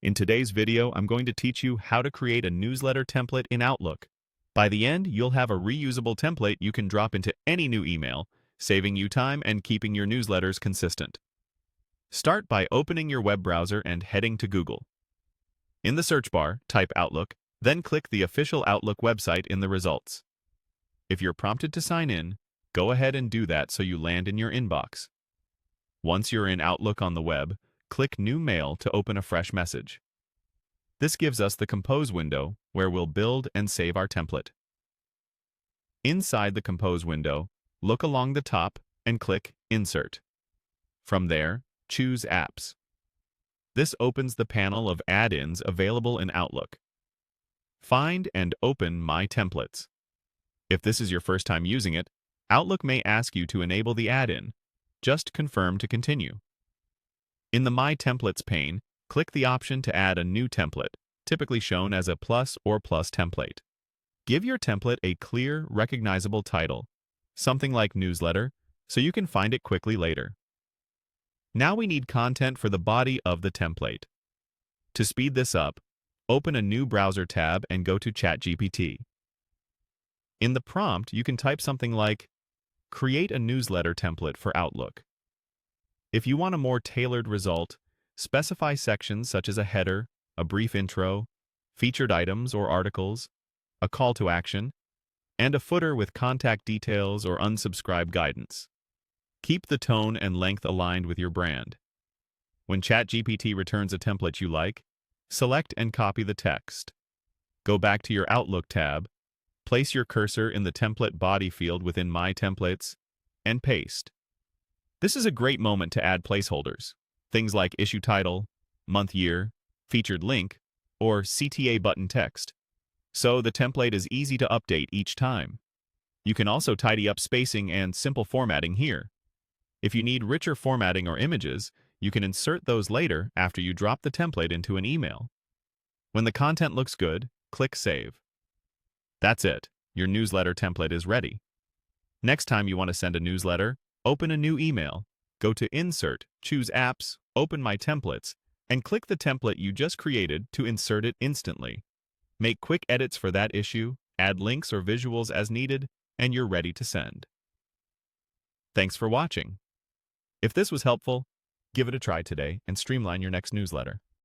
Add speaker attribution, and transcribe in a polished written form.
Speaker 1: In today's video, I'm going to teach you how to create a newsletter template in Outlook. By the end, you'll have a reusable template you can drop into any new email, saving you time and keeping your newsletters consistent. Start by opening your web browser and heading to Google. In the search bar, type Outlook, then click the official Outlook website in the results. If you're prompted to sign in, go ahead and do that so you land in your inbox. Once you're in Outlook on the web, click New Mail to open a fresh message. This gives us the Compose window, where we'll build and save our template. Inside the Compose window, look along the top and click Insert. From there, choose Apps. This opens the panel of add-ins available in Outlook. Find and open My Templates. If this is your first time using it, Outlook may ask you to enable the add-in. Just confirm to continue. In the My Templates pane, click the option to add a new template, typically shown as a plus or plus template. Give your template a clear, recognizable title, something like newsletter, so you can find it quickly later. Now we need content for the body of the template. To speed this up, open a new browser tab and go to ChatGPT. In the prompt, you can type something like, "Create a newsletter template for Outlook." If you want a more tailored result, specify sections such as a header, a brief intro, featured items or articles, a call to action, and a footer with contact details or unsubscribe guidance. Keep the tone and length aligned with your brand. When ChatGPT returns a template you like, select and copy the text. Go back to your Outlook tab, place your cursor in the template body field within My Templates, and paste. This is a great moment to add placeholders, things like issue title, month year, featured link, or CTA button text, so the template is easy to update each time. You can also tidy up spacing and simple formatting here. If you need richer formatting or images, you can insert those later after you drop the template into an email. When the content looks good, click Save. That's it. Your newsletter template is ready. Next time you want to send a newsletter, open a new email, go to Insert, choose Apps, open My Templates, and click the template you just created to insert it instantly. Make quick edits for that issue, add links or visuals as needed, and you're ready to send. Thanks for watching. If this was helpful, give it a try today and streamline your next newsletter.